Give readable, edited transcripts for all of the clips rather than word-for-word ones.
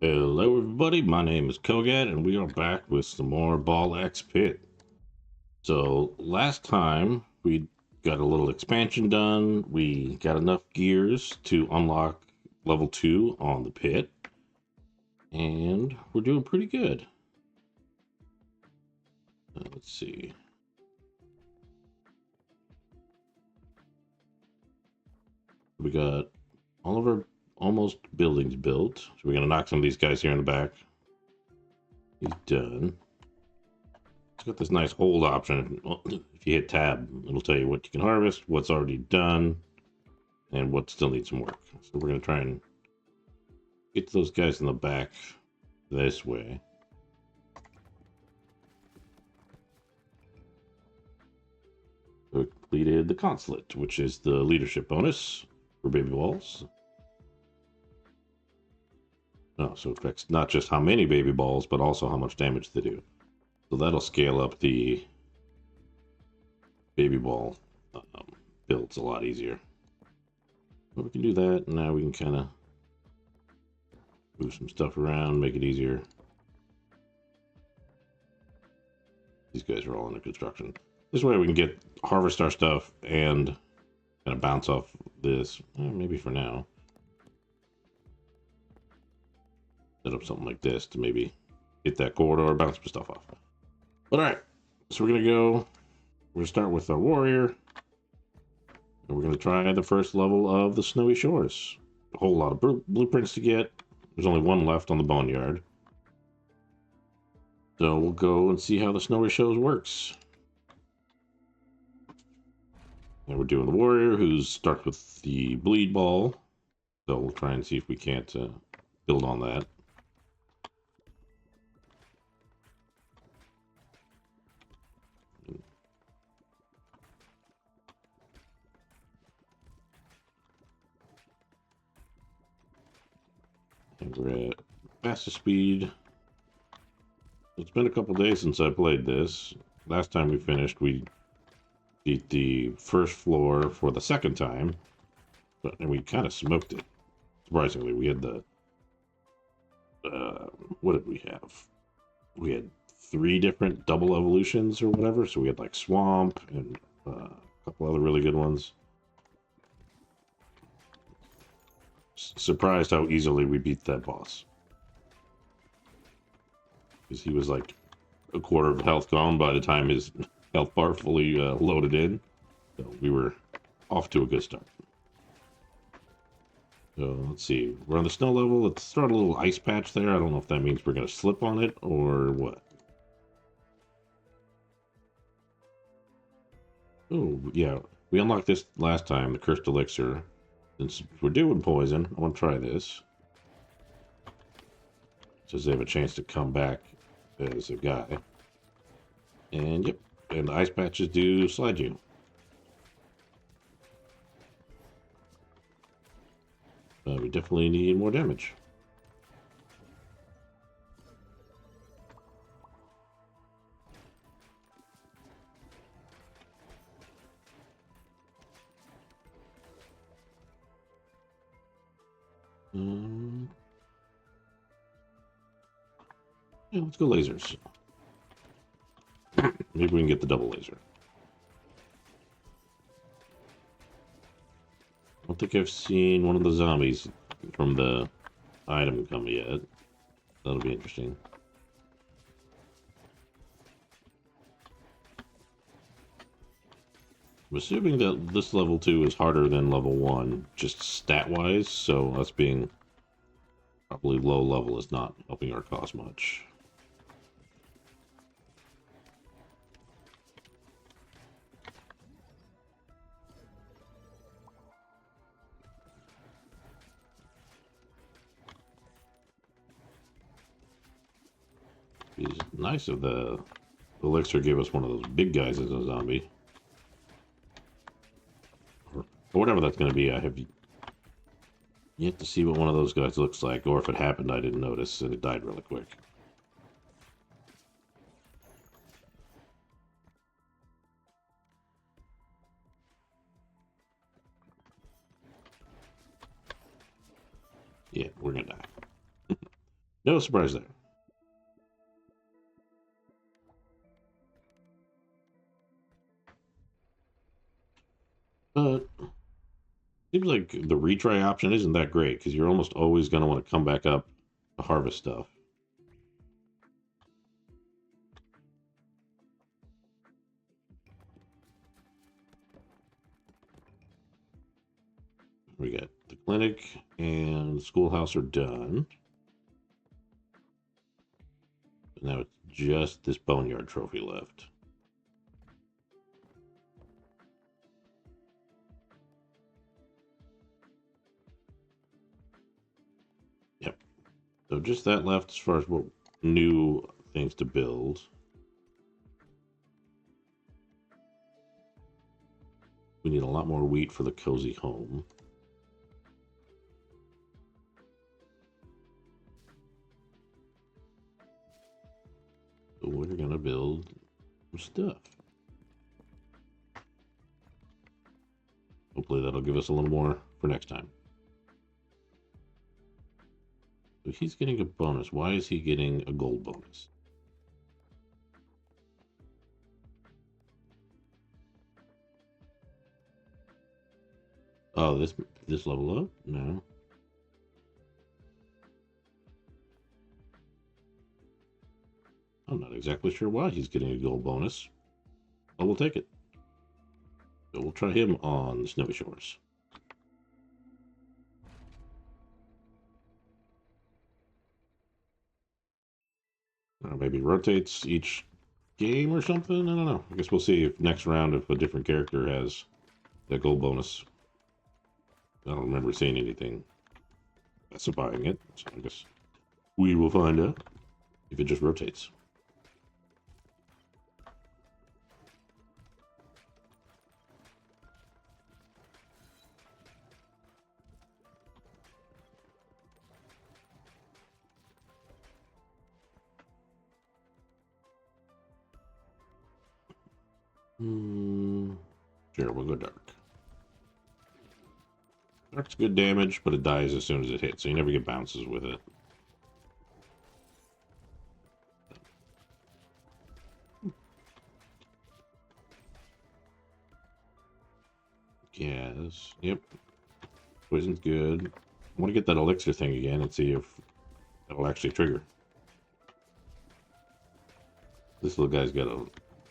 Hello, everybody. My name is Kogat, and we are back with some more BallXPit. So, last time we got a little expansion done. We got enough gears to unlock level 2 on the pit, and we're doing pretty good. Let's see. We got all of our almost buildings built. So, we're going to knock some of these guys here in the back. He's done. It's got this nice hold option. If you hit tab, it'll tell you what you can harvest, what's already done, and what still needs some work. So we're going to try and get to those guys in the back this way. We completed the consulate, which is the leadership bonus for baby balls. Oh, so it affects not just how many baby balls, but also how much damage they do. So that'll scale up the baby ball builds a lot easier. But we can do that, and now we can kind of move some stuff around, make it easier. These guys are all under construction. This way we can harvest our stuff and kind of bounce off this. Maybe for now. Set up something like this to maybe hit that corridor, bounce some stuff off. But alright, so we're going to start with our warrior. And we're going to try the first level of the Snowy Shores. A whole lot of blueprints to get. There's only one left on the boneyard. So we'll go and see how the Snowy Shores works. And we're doing the warrior, who starts with the bleed ball. So we'll try and see if we can't build on that. And we're at fastest speed. It's been a couple days since I played this. Last time we finished, we beat the first floor for the second time, and we kind of smoked it. Surprisingly, we had the what did we have? We had 3 different double evolutions or whatever. So we had like swamp and a couple other really good ones. Surprised how easily we beat that boss, because he was like a quarter of health gone by the time his health bar fully loaded in. So we were off to a good start. So let's see. We're on the snow level. Let's start a little ice patch there. I don't know if that means we're going to slip on it or what. Oh, yeah. We unlocked this last time, the cursed elixir. Since we're doing poison, I want to try this. So they have a chance to come back as a guy. And yep, and the ice patches do slide you. We definitely need more damage. Yeah, let's go lasers. Maybe we can get the double laser. I don't think I've seen one of the zombies from the item come yet. That'll be interesting. I'm assuming that this level 2 is harder than level 1, just stat-wise, so us being probably low level is not helping our cause much. It's nice of the elixir gave us one of those big guys as a zombie. Or whatever that's going to be. I have yet to see what one of those guys looks like, or if it happened I didn't notice and it died really quick. Yeah, we're gonna die. No surprise there. But seems like the retry option isn't that great because you're almost always going to want to come back up to harvest stuff. We got the clinic and the schoolhouse are done. Now it's just this boneyard trophy left. Yep. So just that left as far as what new things to build. We need a lot more wheat for the cozy home. So we're gonna build some stuff. Hopefully that'll give us a little more for next time. So he's getting a bonus. Why is he getting a gold bonus? Oh, this level up? No. I'm not exactly sure why he's getting a gold bonus. But we'll take it. So we'll try him on the Snowy Shores. Or maybe rotates each game or something? I don't know. I guess we'll see if next round if a different character has that gold bonus. I don't remember seeing anything specifying it, so I guess we will find out if it just rotates. Sure, we'll go dark. Dark's good damage, but it dies as soon as it hits, so you never get bounces with it. Yes, yep. Poison's good. I want to get that elixir thing again and see if it'll actually trigger. This little guy's got a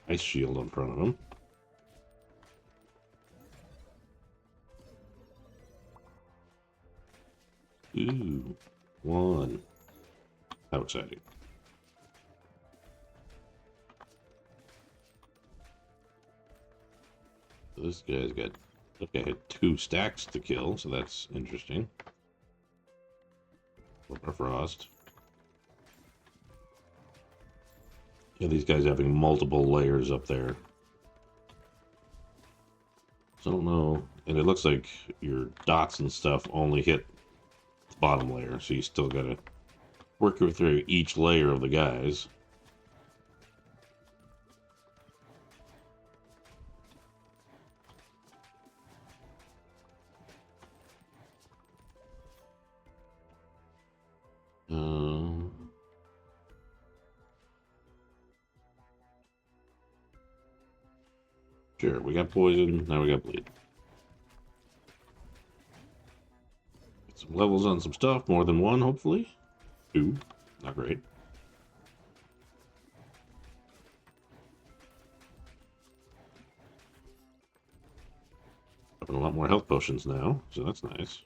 ice shield in front of him. Ooh, one. How exciting. This guy's got, okay, had 2 stacks to kill, so that's interesting. Flipper Frost. Yeah, these guys having multiple layers up there. So I don't know, and it looks like your dots and stuff only hit the bottom layer, so you still gotta work through each layer of the guys. Sure, we got poison, now we got bleed. Get some levels on some stuff, more than 1, hopefully. 2, not great. Having a lot more health potions now, so that's nice.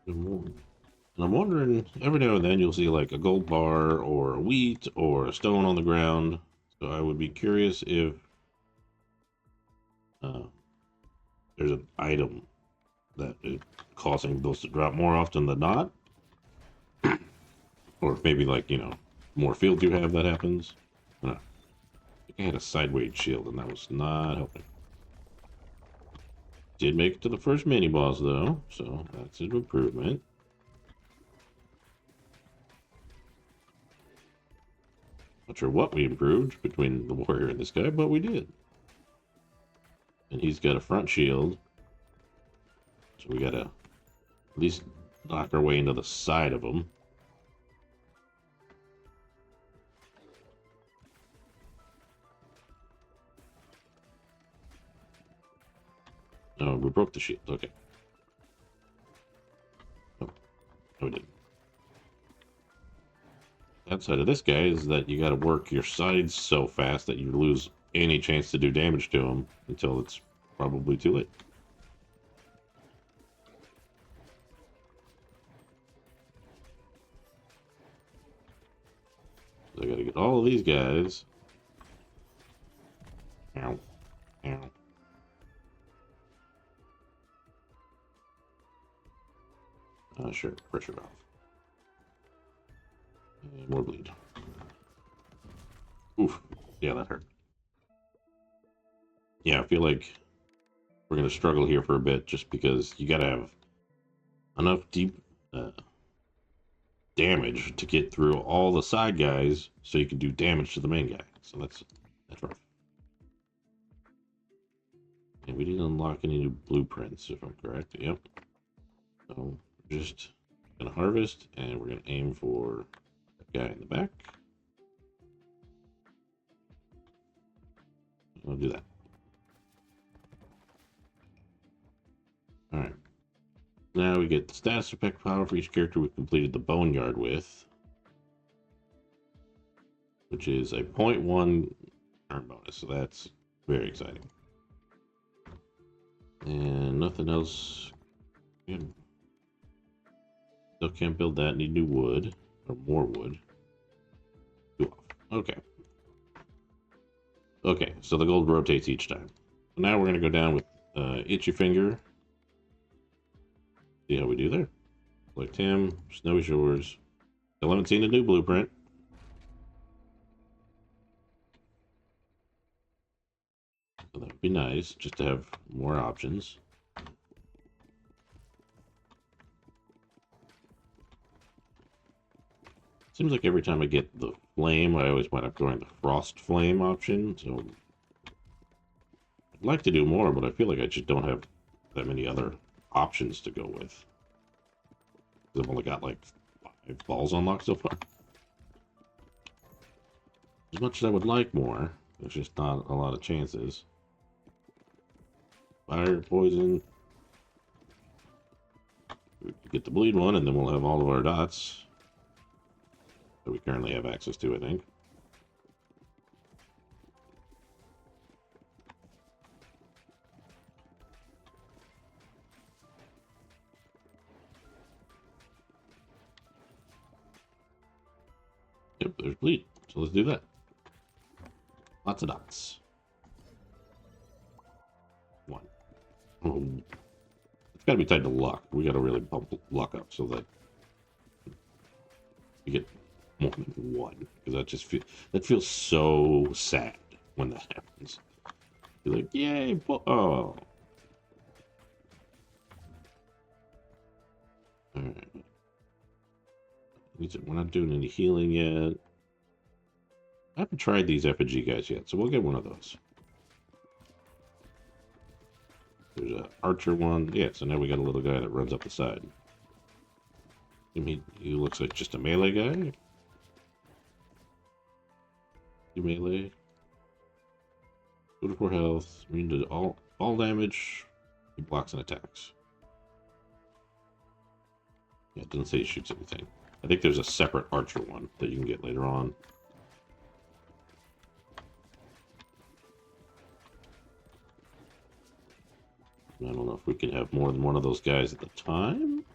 And I'm wondering, every now and then you'll see like a gold bar or a wheat or a stone on the ground. So I would be curious if there's an item that is causing those to drop more often than not. Or if maybe like, more fields you have that happens. I don't know. I think I had a sideways shield and that was not helping. Did make it to the first mini boss though, so that's an improvement. Not Not sure what we improved between the warrior and this guy, but we did. And he's got a front shield. So we gotta at least knock our way into the side of him. Oh, we broke the shield. Okay. Oh, no, we didn't. The side of this guy is that you gotta work your sides so fast that you lose any chance to do damage to him until it's probably too late. So I gotta get all of these guys. Ow. Ow. Sure, pressure valve. And more bleed. Oof. Yeah, that hurt. Yeah, I feel like we're going to struggle here for a bit just because you got to have enough deep damage to get through all the side guys so you can do damage to the main guy. So that's rough. And we didn't unlock any new blueprints, if I'm correct. Yep. So we're just going to harvest, and we're going to aim for that guy in the back. I'll do that. Alright. Now we get the status effect power for each character we've completed the boneyard with, which is a 0.1 turn bonus, so that's very exciting. And nothing else. Still can't build that. Need new wood, or more wood. Okay. Okay, so the gold rotates each time. So now we're going to go down with Itchy Finger. See how we do there. Select him. Snowy Shores. Still haven't seen a new blueprint. So that would be nice, just to have more options. Seems like every time I get the flame, I always wind up going the frost flame option. So I'd like to do more, but I feel like I just don't have that many other options to go with. I've only got like 5 balls unlocked so far. As much as I would like more, there's just not a lot of chances. Fire, poison. We get the bleed one, and then we'll have all of our dots that we currently have access to, I think. Yep, there's bleed. So let's do that. Lots of dots. 1. Oh. It's got to be tied to luck. We got to really bump luck up so that we get more than 1. Because that feels so sad when that happens. You're like, yay! Oh. Alright. We're not doing any healing yet. I haven't tried these effigy guys yet, so we'll get one of those. There's an archer one. Yeah, so now we got a little guy that runs up the side. He looks like just a melee guy. Do melee. 44 health. Immune to all damage. He blocks and attacks. Yeah, it doesn't say he shoots anything. I think there's a separate archer one that you can get later on. I don't know if we can have more than one of those guys at the time.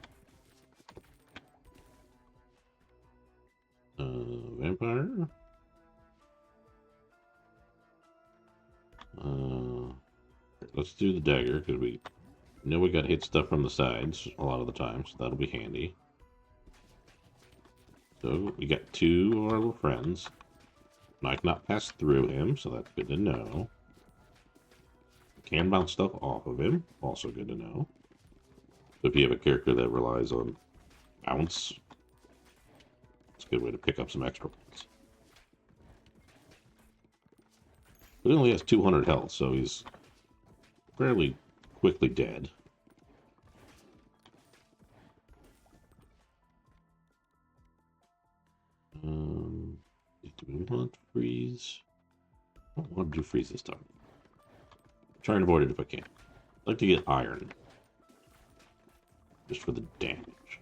Vampire. Let's do the dagger, because we know we got hit stuff from the sides a lot of the time, so that'll be handy. So we got 2 of our little friends. I cannot pass through him, so that's good to know. Can bounce stuff off of him, also good to know. So if you have a character that relies on bounce, it's a good way to pick up some extra points. But he only has 200 health, so he's fairly quickly dead. Do we want freeze? I don't want to do freeze this time. I'm trying to avoid it if I can. I'd like to get iron. Just for the damage.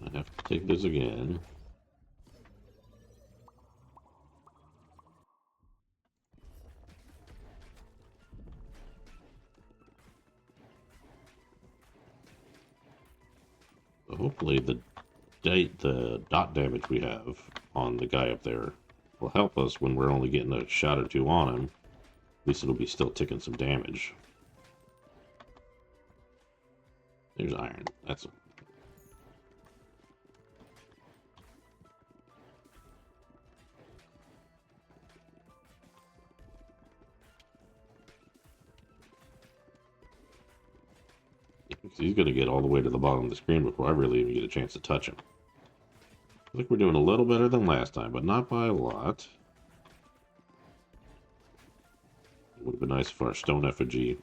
I have to take this again. So hopefully the dot damage we have on the guy up there will help us when we're only getting a shot or two on him. At least it'll be still ticking some damage. There's iron. That's he's going to get all the way to the bottom of the screen before I really even get a chance to touch him. I think we're doing a little better than last time, but not by a lot. It would have been nice if our stone effigy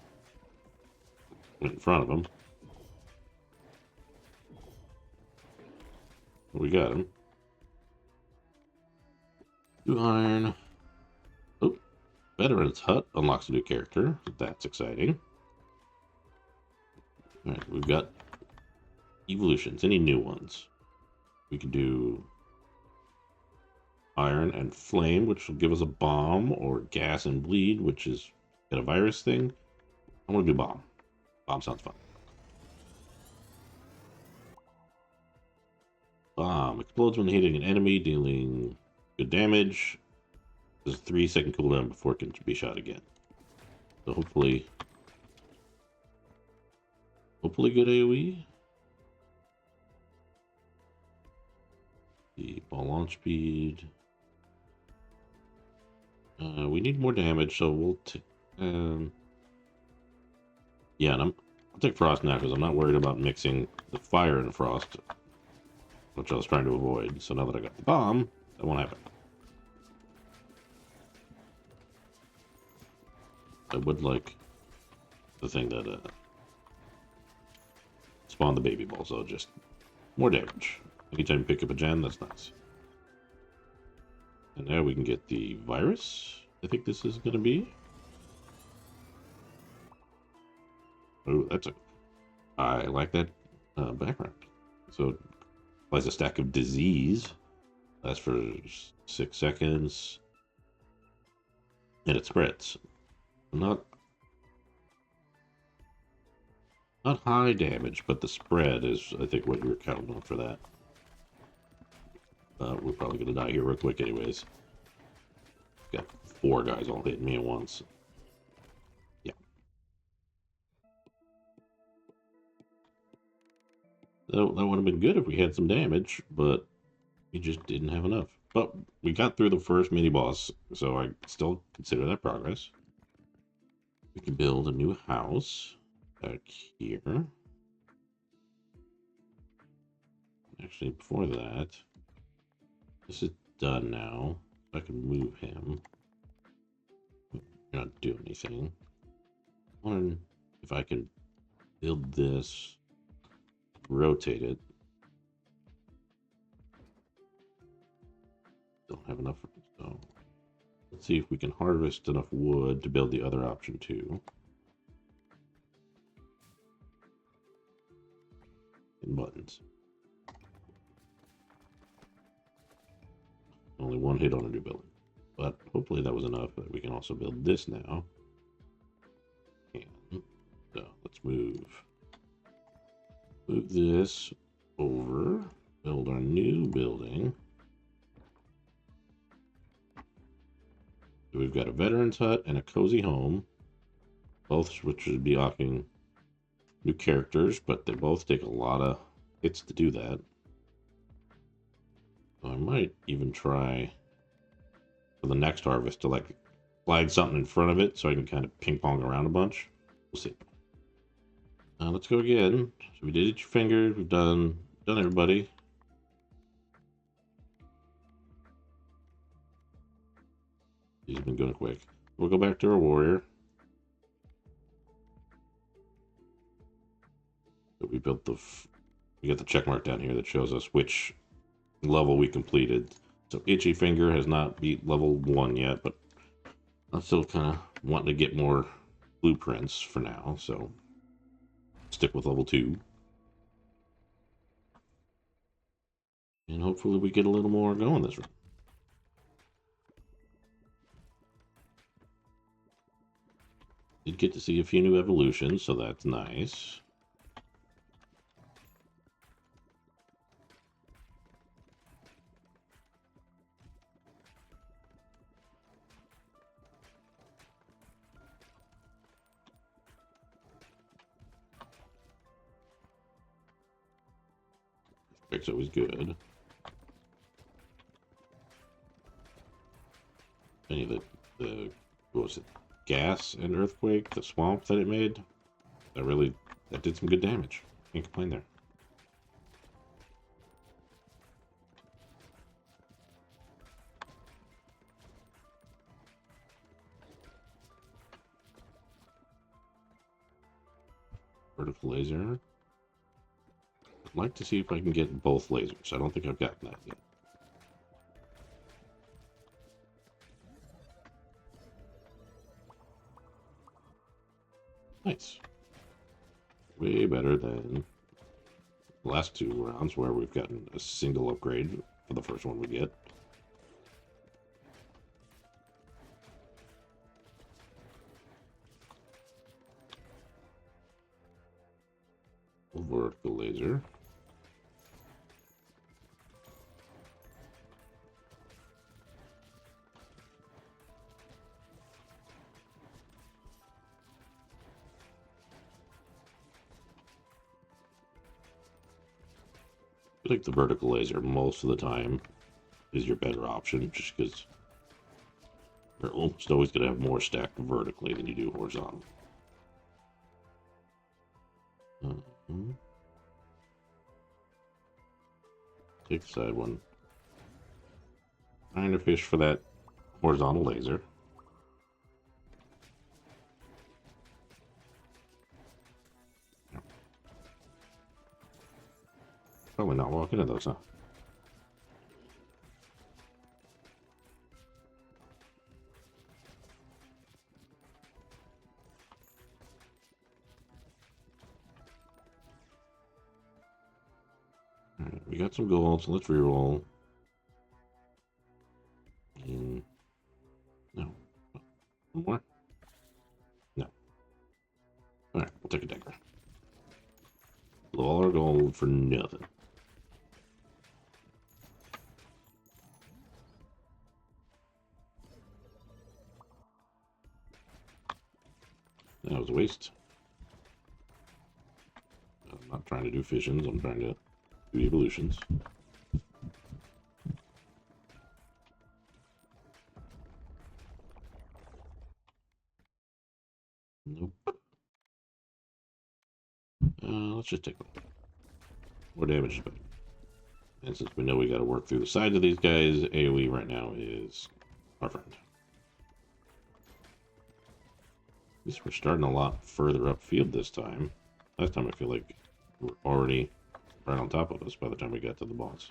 went in front of him. We got him. 2 iron. Oh, Veteran's Hut unlocks a new character. That's exciting. Alright, we've got evolutions. Any new ones? We can do iron and flame, which will give us a bomb, or gas and bleed, which is got a virus thing. I'm gonna do bomb. Bomb sounds fun. Bomb explodes when hitting an enemy, dealing good damage. There's a 3-second cooldown before it can be shot again. So hopefully good AoE. The ball launch speed. We need more damage, so we'll yeah, and I'll take frost now because I'm not worried about mixing the fire and frost, which I was trying to avoid. So now that I got the bomb, that won't happen. I would like the thing that spawned the baby ball, so just more damage. Anytime you pick up a gem, that's nice. And now we can get the virus. I think this is going to be. Oh, I like that background. So it applies a stack of disease. Lasts for 6 seconds. And it spreads. Not high damage, but the spread is, I think, what you were counting on for that. We're probably going to die here real quick anyways. Got 4 guys all hitting me at once. Yeah. That would have been good if we had some damage, but we just didn't have enough. But we got through the first mini-boss, so I still consider that progress. We can build a new house back here. Actually, before that, this is done now. I can move him. Not do anything. I wonder if I can build this, rotate it. Don't have enough, so let's see if we can harvest enough wood to build the other option too. And buttons. Only 1 hit on a new building. But hopefully that was enough that we can also build this now. And so let's move this over, build our new building. So we've got a veteran's hut and a cozy home, both which should be offering new characters, but they both take a lot of hits to do that. So I might even try for the next harvest to like flag something in front of it so I can kind of ping pong around a bunch. We'll see. Let's go again. So we did each finger. We've done everybody. He's been going quick. We'll go back to our warrior. So we built we got the check mark down here that shows us which level we completed. So Itchy Finger has not beat level 1 yet, but I'm still kind of wanting to get more blueprints for now, so stick with level 2. And hopefully we get a little more going this run. Did get to see a few new evolutions, so that's nice. Earthquake's always good. Any of the what was it? Gas and earthquake, the swamp that it made, that did some good damage. Can't complain there. Vertical laser. I'd like to see if I can get both lasers. I don't think I've gotten that yet. Nice. Way better than the last 2 rounds where we've gotten a single upgrade for the first one we get. Vertical laser. I think the vertical laser most of the time is your better option, just because you're almost always going to have more stacked vertically than you do horizontal. Take the side one. Trying to fish for that horizontal laser. Probably not walk into those, huh? Alright, we got some gold, so let's reroll. And no. One more? No. Alright, we'll take a dagger. Blow all our gold for nothing. That was a waste. I'm not trying to do fissions, I'm trying to do evolutions. Nope. Let's just take more damage is better. And since we know we got to work through the sides of these guys, AoE right now is our friend. At least we're starting a lot further upfield this time. Last time I feel like we're already right on top of us by the time we got to the boss.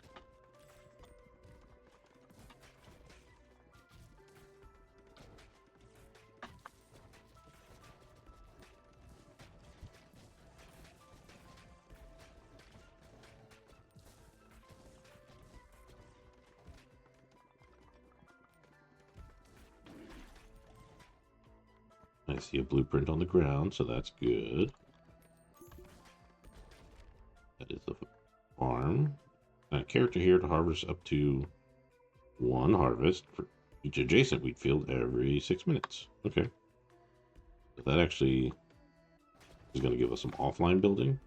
I see a blueprint on the ground, so that's good. That is the farm. A character here to harvest up to 1 harvest for each adjacent wheat field every 6 minutes. Okay. So that actually is going to give us some offline building.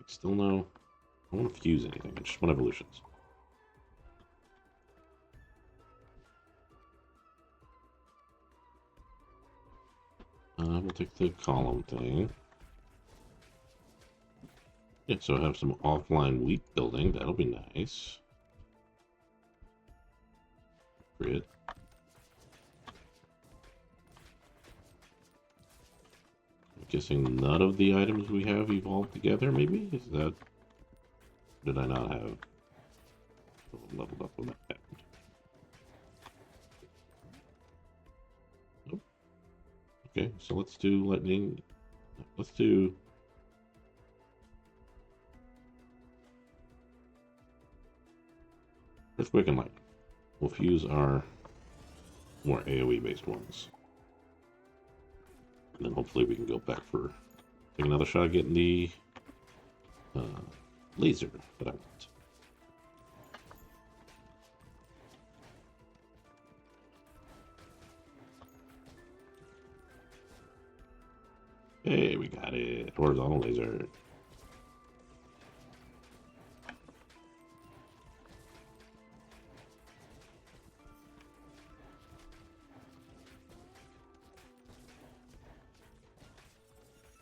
Still no. I don't want to fuse anything. I just want evolutions. We'll take the column thing. Yeah, so I have some offline wheat building. That'll be nice. Grid. Guessing none of the items we have evolved together, maybe? Is that... Did I not have... leveled up when that happened? Nope. Okay, so let's do lightning... Let's do... Earthquake and lightning. We'll fuse our more AoE based ones. And then hopefully we can go back for take another shot at getting the laser that I want. Hey, we got it. Horizontal laser.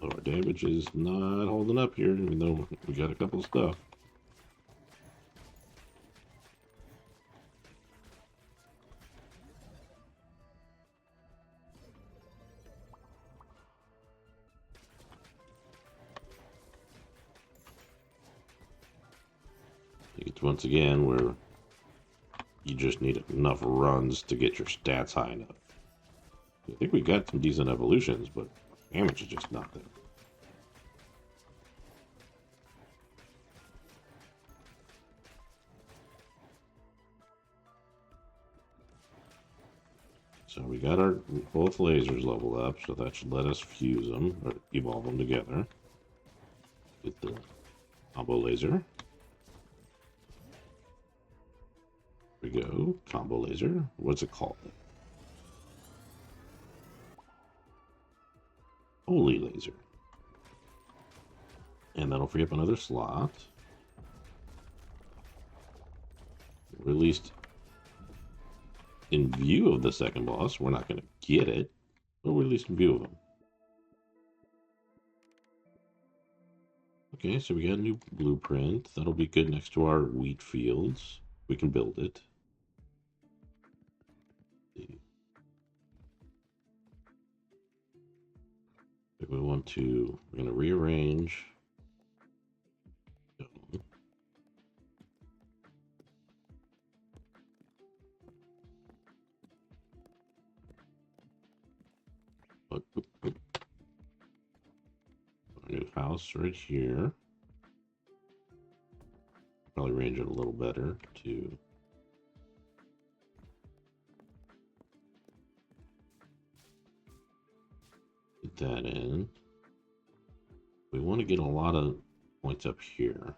Our damage is not holding up here, even though we got a couple of stuff. It's once again where you just need enough runs to get your stats high enough. I think we got some decent evolutions, but damage is just not there. So we got our both lasers leveled up, so that should let us fuse them or evolve them together with the combo laser. There we go, combo laser. What's it called? Holy laser. And that'll free up another slot. Or at least in view of the second boss. We're not going to get it, but we're at least in view of him. Okay, so we got a new blueprint. That'll be good next to our wheat fields. We can build it. If we want to, we're going to rearrange. Our new house right here. Probably range it a little better to get that in. We want to get a lot of points up here. I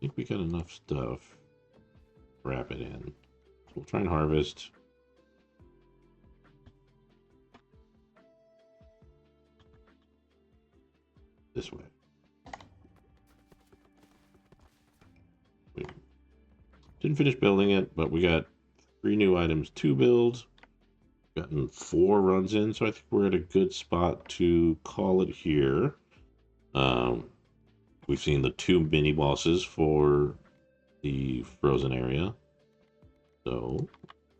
think we got enough stuff to wrap it in. So we'll try and harvest. This way. We didn't finish building it, but we got 3 new items to build. Gotten 4 runs in, so I think we're at a good spot to call it here. We've seen the 2 mini bosses for the frozen area, so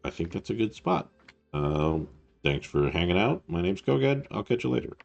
I think that's a good spot. Thanks for hanging out. My name's Kogad. I'll catch you later.